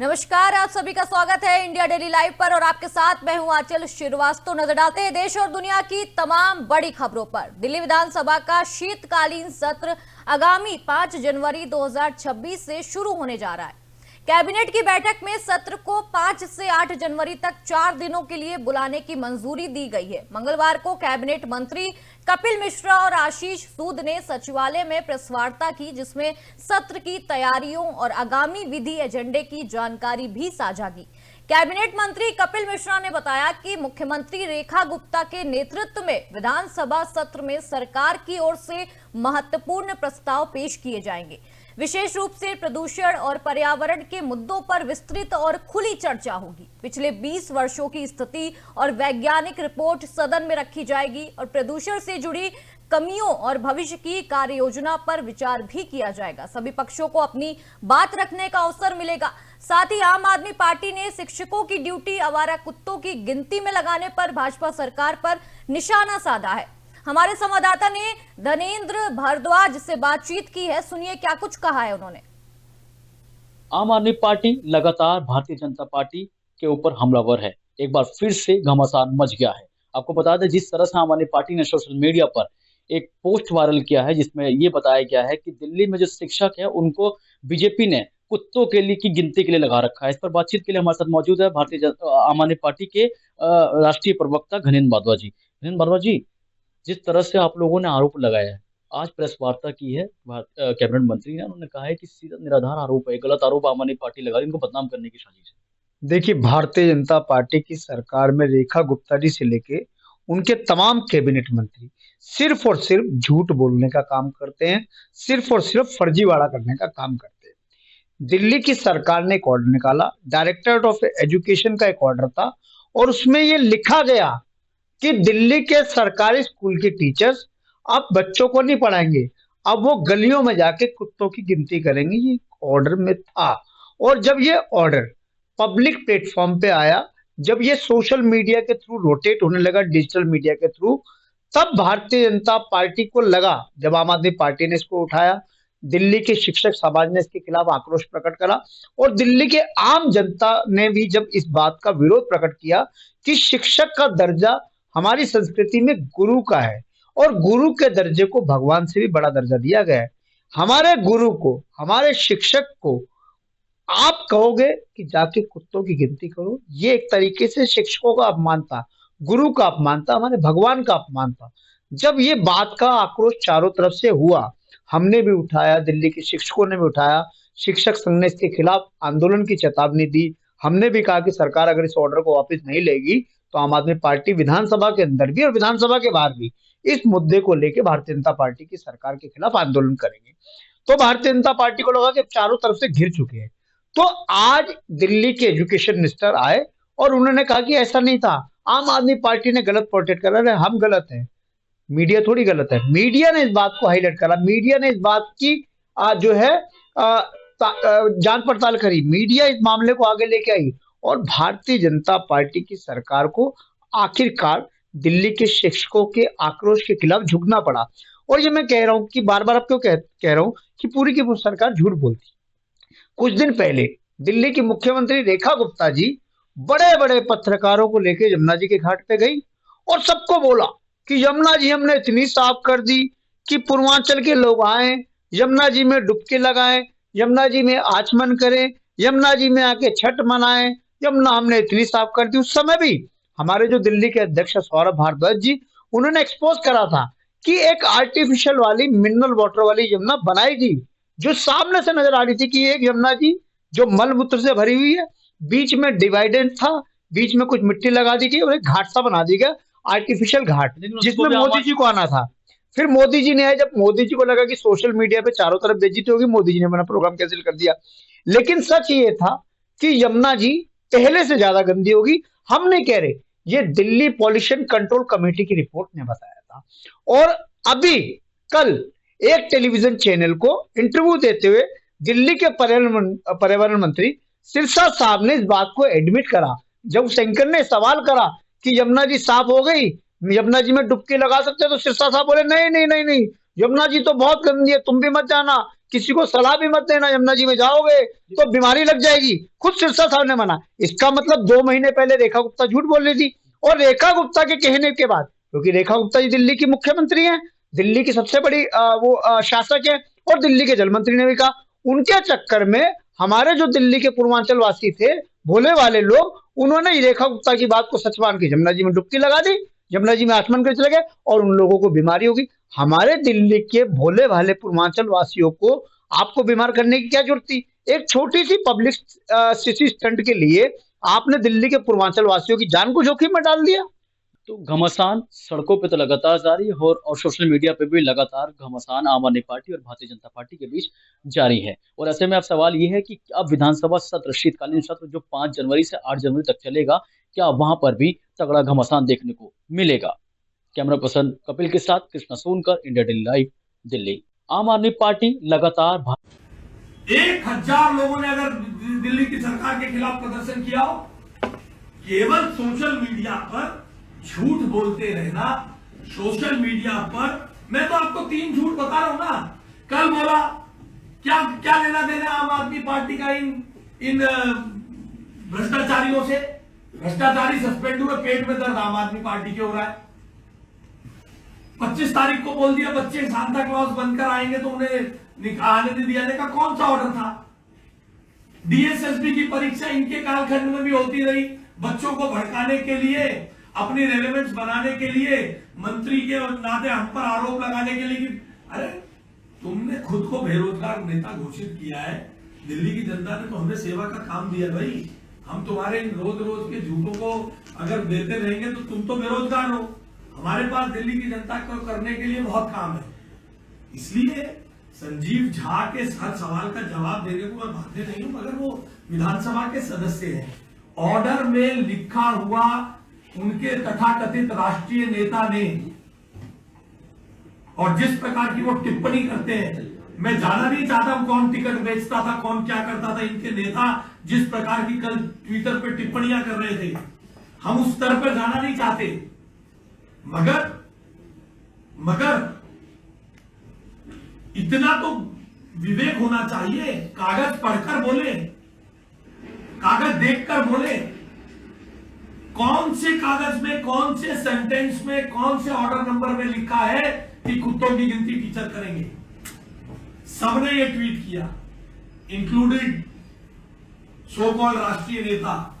नमस्कार, आप सभी का स्वागत है इंडिया डेली लाइव पर और आपके साथ मैं हूं आंचल श्रीवास्तव। नजर डालते हैं देश और दुनिया की तमाम बड़ी खबरों पर। दिल्ली विधानसभा का शीतकालीन सत्र आगामी 5 जनवरी 2026 से शुरू होने जा रहा है। कैबिनेट की बैठक में सत्र को 5 से 8 जनवरी तक 4 दिनों के लिए बुलाने की मंजूरी दी गई है। मंगलवार को कैबिनेट मंत्री कपिल मिश्रा और आशीष सूद ने सचिवालय में प्रेस वार्ता की, जिसमें सत्र की तैयारियों और आगामी विधि एजेंडे की जानकारी भी साझा की। कैबिनेट मंत्री कपिल मिश्रा ने बताया कि मुख्यमंत्री रेखा गुप्ता के नेतृत्व में विधानसभा सत्र में सरकार की ओर से महत्वपूर्ण प्रस्ताव पेश किए जाएंगे। विशेष रूप से प्रदूषण और पर्यावरण के मुद्दों पर विस्तृत और खुली चर्चा होगी। पिछले 20 वर्षों की स्थिति और वैज्ञानिक रिपोर्ट सदन में रखी जाएगी और प्रदूषण से जुड़ी कमियों और भविष्य की कार्य योजना पर विचार भी किया जाएगा। सभी पक्षों को अपनी बात रखने का अवसर मिलेगा। साथ ही आम आदमी पार्टी ने शिक्षकों की ड्यूटी आवारा कुत्तों की गिनती में लगाने पर भाजपा सरकार पर निशाना साधा है। हमारे संवाददाता ने धनेंद्र भारद्वाज से बातचीत की है, सुनिए क्या कुछ कहा है उन्होंने। आम आदमी पार्टी लगातार भारतीय जनता पार्टी के ऊपर हमलावर है। एक बार फिर से घमासान मच गया है। आपको बता दें, जिस तरह से आम आदमी पार्टी ने सोशल मीडिया पर एक पोस्ट वायरल किया है, जिसमें ये बताया गया है कि दिल्ली में जो शिक्षक है उनको बीजेपी ने कुत्तों के लिए की गिनती के लिए लगा रखा है। इस पर बातचीत के लिए हमारे साथ मौजूद है आम आदमी पार्टी के राष्ट्रीय प्रवक्ता घनेंद्र भारद्वाज जी। घनेंद्र भारद्वाज जी, जिस तरह से आप लोगों ने आरोप लगाया है, आज प्रेस वार्ता की है कैबिनेट मंत्री ने, उन्होंने कहा है कि सीधा निराधार आरोप है, गलत आरोप आम आदमी पार्टी लगा रही है, इनको बदनाम करने की साजिश है। देखिए, भारतीय जनता पार्टी की सरकार में रेखा गुप्ता जी से लेके उनके तमाम कैबिनेट मंत्री सिर्फ और सिर्फ झूठ बोलने का काम करते हैं, सिर्फ और सिर्फ फर्जीवाड़ा करने का काम करते हैं। दिल्ली की सरकार ने एक ऑर्डर निकाला, डायरेक्टरेट ऑफ एजुकेशन का एक ऑर्डर था, और उसमें ये लिखा गया कि दिल्ली के सरकारी स्कूल के टीचर्स अब बच्चों को नहीं पढ़ाएंगे, अब वो गलियों में जाके कुत्तों की गिनती करेंगे। ये ऑर्डर में था। और जब ये ऑर्डर पब्लिक प्लेटफॉर्म पे आया, जब ये सोशल मीडिया के थ्रू रोटेट होने लगा, डिजिटल मीडिया के थ्रू, तब भारतीय जनता पार्टी को लगा, जब आम आदमी पार्टी ने इसको उठाया, दिल्ली के शिक्षक समाज ने इसके खिलाफ आक्रोश प्रकट करा और दिल्ली के आम जनता ने भी जब इस बात का विरोध प्रकट किया कि शिक्षक का दर्जा हमारी संस्कृति में गुरु का है और गुरु के दर्जे को भगवान से भी बड़ा दर्जा दिया गया है। हमारे गुरु को, हमारे शिक्षक को आप कहोगे कि जाके कुत्तों की गिनती करो, ये एक तरीके से शिक्षकों का अपमान था, गुरु का अपमान था, हमारे भगवान का अपमान था। जब ये बात का आक्रोश चारों तरफ से हुआ, हमने भी उठाया, दिल्ली के शिक्षकों ने भी उठाया, शिक्षक संघ ने इसके खिलाफ आंदोलन की चेतावनी दी। हमने भी कहा कि सरकार अगर इस ऑर्डर को वापस नहीं लेगी तो आम आदमी पार्टी विधानसभा के अंदर भी और विधानसभा के बाहर भी इस मुद्दे को लेकर भारतीय जनता पार्टी की सरकार के खिलाफ आंदोलन करेंगे। तो भारतीय जनता पार्टी को लगा कि चारों तरफ से घिर चुके हैं। तो आज दिल्ली के एजुकेशन मिनिस्टर आए और उन्होंने कहा कि ऐसा नहीं था, आम आदमी पार्टी ने गलत पोर्ट्रेट करा है, हम गलत हैं, मीडिया थोड़ी गलत है। मीडिया ने इस बात को हाईलाइट करा, मीडिया ने इस बात की जो है जांच पड़ताल करी, मीडिया इस मामले को आगे लेके आई और भारतीय जनता पार्टी की सरकार को आखिरकार दिल्ली के शिक्षकों के आक्रोश के खिलाफ झुकना पड़ा। और ये मैं कह रहा हूं कि बार बार अब क्यों कह रहा हूं कि पूरी की पूरी सरकार झूठ बोलती। कुछ दिन पहले दिल्ली की मुख्यमंत्री रेखा गुप्ता जी बड़े बड़े पत्रकारों को लेकर यमुना जी के घाट पे गई और सबको बोला कि यमुना जी हमने इतनी साफ कर दी कि पूर्वांचल के लोग आए, यमुना जी में डुबकी लगाएं, यमुना जी में आचमन करें, यमुना जी में आके छठ मनाएं, यमुना हमने इतनी साफ कर दी। उस समय भी हमारे जो दिल्ली के अध्यक्ष सौरभ भारद्वाज जी, उन्होंने एक्सपोज करा था कि एक आर्टिफिशियल वाली मिनरल वाटर वाली यमुना बनाई गई, जो सामने से नजर आ रही थी कि एक यमुना जी जो मलमूत्र से भरी हुई है, बीच में डिवाइडेड था, बीच में कुछ मिट्टी लगा दी गई और एक घाट सा बना दी गया, आर्टिफिशियल घाट, जिसमें मोदी जी को आना था। फिर मोदी जी ने आए, जब मोदी जी को लगा कि सोशल मीडिया पे चारों तरफ बेइज्जती होगी, मोदी जी ने अपना प्रोग्राम कैंसिल कर दिया। लेकिन सच ये था कि यमुना जी पहले से ज्यादा गंदी होगी। हम नहीं कह रहे, ये दिल्ली पॉल्यूशन कंट्रोल कमेटी की रिपोर्ट ने बताया था। और अभी कल एक टेलीविजन चैनल को इंटरव्यू देते हुए दिल्ली के पर्यावरण मंत्री सिरसा साहब ने इस बात को एडमिट करा। जब उस एंकर ने सवाल करा कि यमुना जी साफ हो गई, यमुना जी में डुबकी लगा सकते हैं, तो सिरसा साहब बोले नहीं नहीं नहीं नहीं, यमुना जी तो बहुत गंदी है, तुम भी मत जाना, किसी को सलाह भी मत देना, यमुना जी में जाओगे तो बीमारी लग जाएगी। खुद सिरसा साहब ने मना। इसका मतलब 2 महीने पहले रेखा गुप्ता झूठ बोल रही थी, और रेखा गुप्ता के कहने के बाद, क्योंकि रेखा गुप्ता जी दिल्ली की मुख्यमंत्री हैं, दिल्ली की सबसे बड़ी शासक है, और दिल्ली के जल मंत्री ने भी कहा। उनके चक्कर में हमारे जो दिल्ली के पूर्वांचल वासी थे, भोले वाले लोग, उन्होंने रेखा गुप्ता की बात को सच मान के यमुना जी में डुबकी लगा दी, यमुना जी में आचमन कर चले गए, और उन लोगों को बीमारी होगी। हमारे दिल्ली के भोले भाले पूर्वांचल वासियों को आपको बीमार करने की क्या जरूरत थी? एक छोटी सी पब्लिक सिटी स्टंट के लिए आपने दिल्ली के पूर्वांचल वासियों की जान को जोखिम में डाल दिया। तो घमासान सड़कों पे तो लगातार जारी है, और सोशल मीडिया पे भी लगातार घमासान आम आदमी पार्टी और भारतीय जनता पार्टी के बीच जारी है। और ऐसे में अब सवाल ये है कि अब विधानसभा सत्र, शीतकालीन सत्र जो 5 जनवरी से 8 जनवरी तक चलेगा, क्या वहां पर भी तगड़ा घमासान देखने को मिलेगा? कैमरा पर्सन कपिल के साथ Krishna Sonkar, India daily live, Delhi. आम आदमी पार्टी लगातार 1000 लोगों ने अगर दिल्ली की सरकार के खिलाफ प्रदर्शन किया हो, केवल सोशल मीडिया पर झूठ बोलते रहना। सोशल मीडिया पर मैं तो आपको 3 झूठ बता रहा हूं ना। कल बोला क्या लेना देना आम आदमी पार्टी का इन भ्रष्टाचारियों से? भ्रष्टाचारी सस्पेंड हुए, पेट में दर्द आम आदमी पार्टी के हो रहा है। 25 तारीख को बोल दिया बच्चे सांता क्लॉज बनकर आएंगे तो उन्हें आने नहीं दिया का कौन सा ऑर्डर था? डीएसएसबी की परीक्षा इनके कालखंड में भी होती रही, बच्चों को भड़काने के लिए, अपनी रेलेवेंस बनाने के लिए, मंत्री के नाते हम पर आरोप लगाने के लिए। अरे तुमने खुद को बेरोजगार नेता घोषित किया है, दिल्ली की जनता ने तो हमें सेवा का काम दिया भाई। हम तुम्हारे रोज रोज के झूठों को अगर देते रहेंगे तो तुम तो बेरोजगार हो। हमारे पास दिल्ली की जनता को करने के लिए बहुत काम है। इसलिए संजीव झा के हर सवाल का जवाब देने को मैं बाध्य नहीं हूं, मगर वो विधानसभा के सदस्य हैं। ऑर्डर में लिखा हुआ उनके तथाकथित राष्ट्रीय नेता ने, और जिस प्रकार की वो टिप्पणी करते हैं, मैं जानना नहीं चाहता कौन टिकट बेचता था, कौन क्या करता था। इनके नेता जिस प्रकार की कल ट्विटर पे टिप्पणियां कर रहे थे, हम उस स्तर पर जाना नहीं चाहते। मगर इतना तो विवेक होना चाहिए, कागज पढ़कर बोले, कागज देखकर बोले। कौन से कागज में, कौन से सेंटेंस में, कौन से ऑर्डर नंबर में लिखा है कि कुत्तों की गिनती टीचर करेंगे? सबने ये ट्वीट किया, इंक्लूडेड सो कॉल्ड राष्ट्रीय नेता।